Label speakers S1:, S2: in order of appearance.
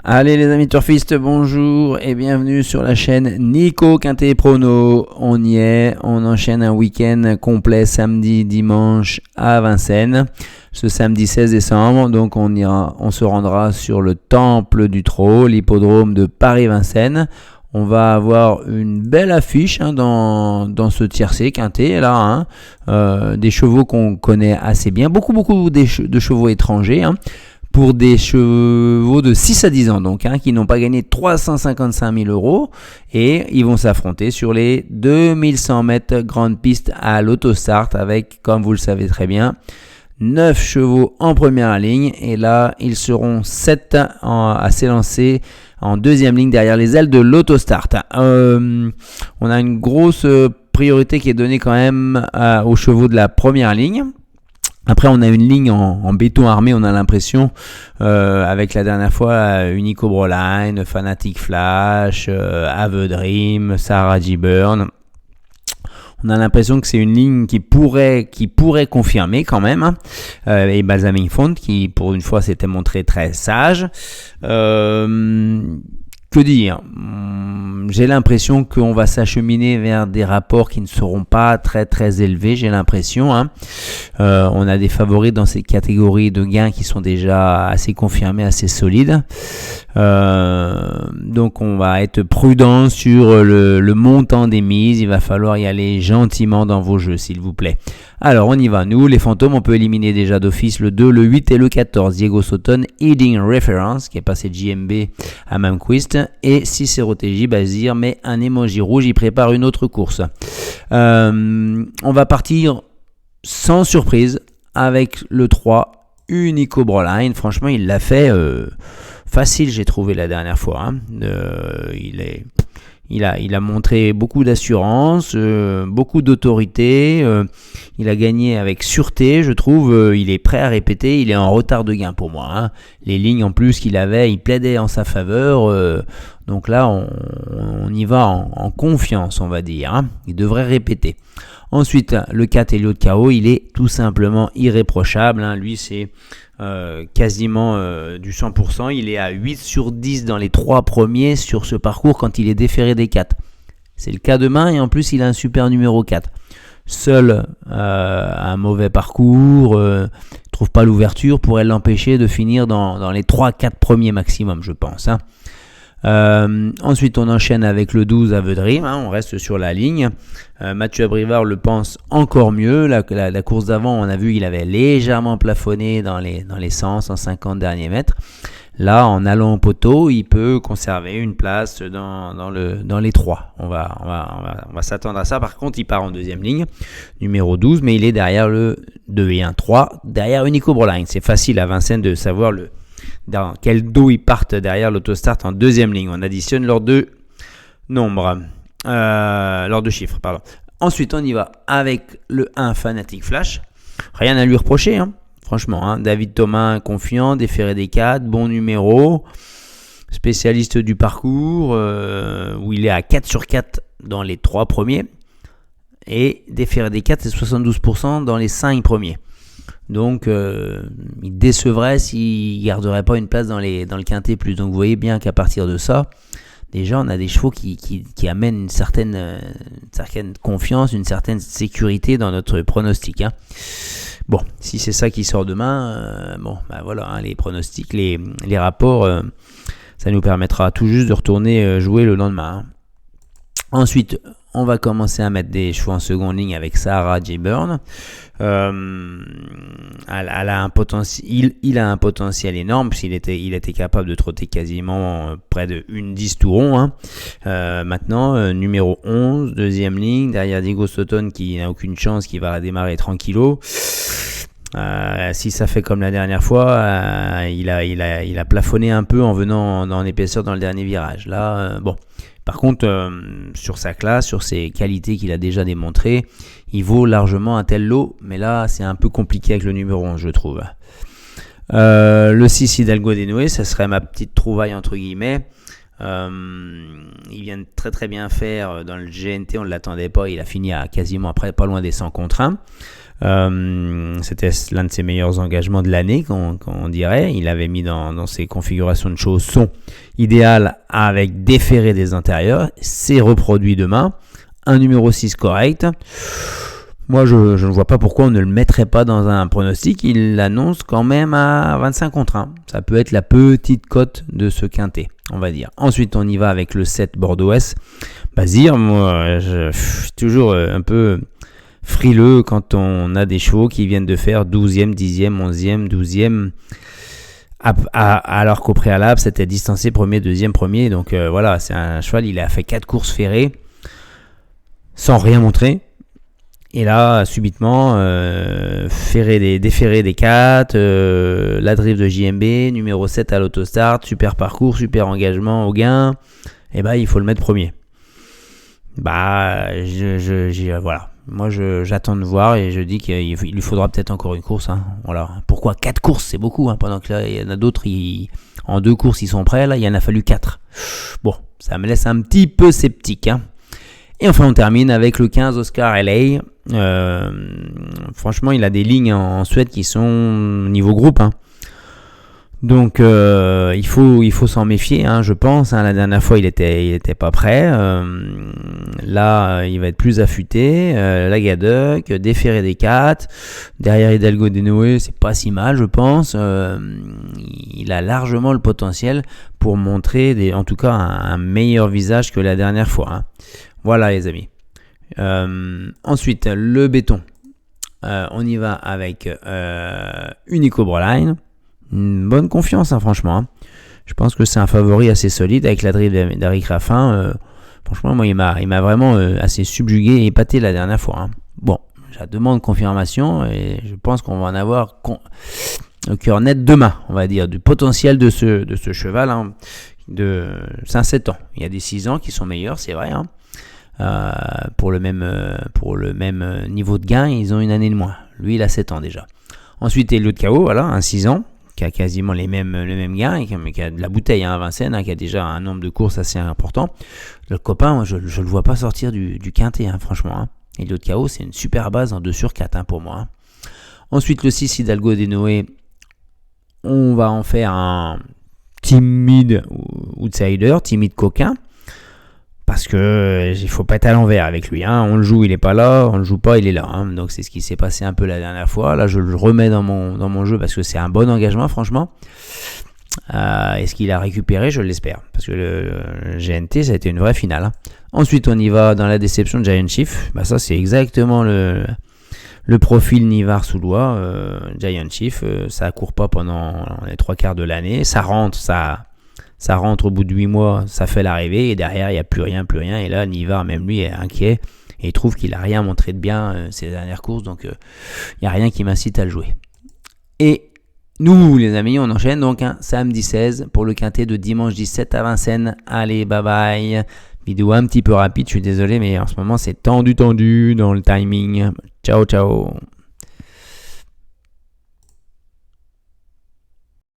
S1: Allez les amis turfistes, bonjour et bienvenue sur la chaîne Nico Quintet Prono. On y est, on enchaîne un week-end complet samedi, dimanche à Vincennes. Ce samedi 16 décembre, donc on se rendra sur le Temple du Trot, l'hippodrome de Paris-Vincennes. On va avoir une belle affiche dans ce tiercé quintet là, des chevaux qu'on connaît assez bien, beaucoup de chevaux étrangers. Pour des chevaux de 6 à 10 ans, donc, qui n'ont pas gagné 355 000 euros. Et ils vont s'affronter sur les 2100 mètres grande piste à l'autostart avec, comme vous le savez très bien, 9 chevaux en première ligne. Et là, ils seront 7 à s'élancer en deuxième ligne derrière les ailes de l'autostart. On a une grosse priorité qui est donnée quand même aux chevaux de la première ligne. Après, on a une ligne en béton armé, on a l'impression, avec la dernière fois, Unico Broline, Fanatic Flash, Ave Dream, Sarah G. Byrne. On a l'impression que c'est une ligne qui pourrait confirmer quand même. Et Balsamic Font, qui pour une fois s'était montré très sage. Que dire ? J'ai l'impression qu'on va s'acheminer vers des rapports qui ne seront pas très très élevés, j'ai l'impression. On a des favoris dans ces catégories de gains qui sont déjà assez confirmés, assez solides. Donc on va être prudent sur le montant des mises. Il va falloir y aller gentiment dans vos jeux, s'il vous plaît. Alors on y va. Nous, les fantômes, on peut éliminer déjà d'office le 2, le 8 et le 14. Diego Sutton, Heading Reference, qui est passé de JMB à Mamquist. Et Cicero TJ, Bazir, mais un emoji rouge, il prépare une autre course. On va partir sans surprise avec le 3, Unico Broline. Franchement, il l'a fait facile, j'ai trouvé la dernière fois. Il a montré beaucoup d'assurance, beaucoup d'autorité. Il a gagné avec sûreté, je trouve. Il est prêt à répéter. Il est en retard de gain pour moi. Les lignes en plus qu'il avait, il plaidait en sa faveur. Donc là, on y va en confiance, on va dire. Il devrait répéter. Ensuite, le 4 Elliot KO, il est tout simplement irréprochable. Lui, c'est quasiment du 100%. Il est à 8 sur 10 dans les 3 premiers sur ce parcours quand il est déféré des 4. C'est le cas demain et en plus, il a un super numéro 4. Seul un mauvais parcours, trouve pas l'ouverture, pourrait l'empêcher de finir dans les 3-4 premiers maximum, je pense. Ensuite, on enchaîne avec le 12 Ave Dream, on reste sur la ligne. Mathieu Abrivard le pense encore mieux. La course d'avant, on a vu qu'il avait légèrement plafonné dans les 150 derniers mètres. Là, en allant au poteau, il peut conserver une place dans les 3. On va s'attendre à ça. Par contre, il part en deuxième ligne, numéro 12, mais il est derrière le 2 et 1, 3, derrière Unico Broline. C'est facile à Vincennes de savoir dans quel dos ils partent derrière l'autostart en deuxième ligne. On additionne leurs deux chiffres. Ensuite, on y va avec le 1 Fanatic Flash. Rien à lui reprocher, franchement. David Thomas, confiant, déféré des 4, bon numéro. Spécialiste du parcours, où il est à 4 sur 4 dans les 3 premiers. Et déféré des 4, c'est 72% dans les 5 premiers. Donc, il décevrait s'il ne garderait pas une place dans le quintet plus. Donc, vous voyez bien qu'à partir de ça, déjà, on a des chevaux qui amènent une certaine confiance, une certaine sécurité dans notre pronostic. Bon, si c'est ça qui sort demain, voilà, les pronostics, les rapports, ça nous permettra tout juste de retourner jouer le lendemain. Ensuite, on va commencer à mettre des chevaux en seconde ligne avec Sarah G. Byrne. Il a un potentiel énorme puisqu'il était capable de trotter quasiment près de 10 tourons. Maintenant, numéro 11, deuxième ligne, derrière Diego Sutton qui n'a aucune chance, qui va démarrer tranquillo. Si ça fait comme la dernière fois, il a plafonné un peu en venant en épaisseur dans le dernier virage. Là, Par contre, sur sa classe, sur ses qualités qu'il a déjà démontrées, il vaut largement un tel lot. Mais là, c'est un peu compliqué avec le numéro 11, je trouve. Le 6 Hidalgo Denoué, ça serait ma petite trouvaille entre guillemets. Il vient de très très bien faire dans le GNT, on ne l'attendait pas, il a fini à quasiment après pas loin des 100 contre 1. C'était l'un de ses meilleurs engagements de l'année, qu'on dirait. Il avait mis dans ses configurations de chausson idéales avec des ferrés des intérieurs. C'est reproduit demain. Un numéro 6 correct. Moi, je ne vois pas pourquoi on ne le mettrait pas dans un pronostic. Il l'annonce quand même à 25 contre 1. Ça peut être la petite cote de ce quintet, on va dire. Ensuite, on y va avec le 7 Bordeaux-S. Bazir, moi, je suis toujours un peu frileux quand on a des chevaux qui viennent de faire 12e, 10e, 11e, 12e. Alors qu'au préalable, c'était distancé premier, deuxième, premier. Donc voilà, c'est un cheval, il a fait 4 courses ferrées sans rien montrer. Et là, subitement, déferré des 4, la drift de JMB, numéro 7 à l'autostart, super parcours, super engagement au gain. Et il faut le mettre premier. Voilà. Moi, j'attends de voir et je dis qu'il lui faudra peut-être encore une course. Hein. Voilà. Pourquoi 4 courses, c'est beaucoup. Hein, pendant que là, il y en a d'autres, en 2 courses, ils sont prêts. Là, il en a fallu 4. Bon, ça me laisse un petit peu sceptique. Hein. Et enfin, on termine avec le 15 Oscar LA. Franchement, il a des lignes en Suède qui sont niveau groupe. Hein. Donc, il faut s'en méfier, hein, je pense. Hein. La dernière fois, il était pas prêt. Là, il va être plus affûté. La Gadoc, déferré des 4. Derrière Hidalgo des Noé, c'est pas si mal, je pense. Il a largement le potentiel pour montrer, en tout cas, un meilleur visage que la dernière fois. Hein. Voilà, les amis. Ensuite, le béton. On y va avec Unico Broline. Une bonne confiance, hein, franchement. Hein. Je pense que c'est un favori assez solide avec la drive d'Eric Raffin. Franchement, moi, il m'a vraiment assez subjugué et épaté la dernière fois. Hein. Bon, je demande confirmation et je pense qu'on va en avoir le cœur net demain, on va dire, du potentiel de ce cheval. Hein, de 5-7 ans. Il y a des 6 ans qui sont meilleurs, c'est vrai. Hein. Pour le même niveau de gain, ils ont une année de moins. Lui, il a 7 ans déjà. Ensuite, Elio de Cao, voilà, un 6 ans, qui a quasiment les mêmes gains, et qui a de la bouteille, hein, Vincennes, hein, qui a déjà un nombre de courses assez important. Le copain, moi, je le vois pas sortir du quintet, hein, franchement. Hein. Elio de Cao, c'est une super base en 2/4 hein, pour moi. Hein. Ensuite, le 6 Hidalgo des Noé, on va en faire un timide outsider, timide coquin. Parce que il faut pas être à l'envers avec lui. Hein. On le joue, il est pas là. On le joue pas, il est là. Hein. Donc c'est ce qui s'est passé un peu la dernière fois. Là, je le remets dans mon jeu parce que c'est un bon engagement, franchement. Est-ce qu'il a récupéré? Je l'espère. Parce que le GNT, ça a été une vraie finale. Hein. Ensuite, on y va dans la déception de Giant Chief. Ça, c'est exactement le profil Nivard-Soulois. Giant Chief, ça court pas pendant les 3/4 de l'année. Ça rentre au bout de 8 mois, ça fait l'arrivée et derrière il n'y a plus rien. Et là, Nivard, même lui, est inquiet et il trouve qu'il n'a rien montré de bien ces dernières courses. Donc, il n'y a rien qui m'incite à le jouer. Et nous, les amis, on enchaîne donc samedi 16 pour le quintet de dimanche 17 à Vincennes. Allez, bye bye. Vidéo un petit peu rapide, je suis désolé, mais en ce moment, c'est tendu dans le timing. Ciao.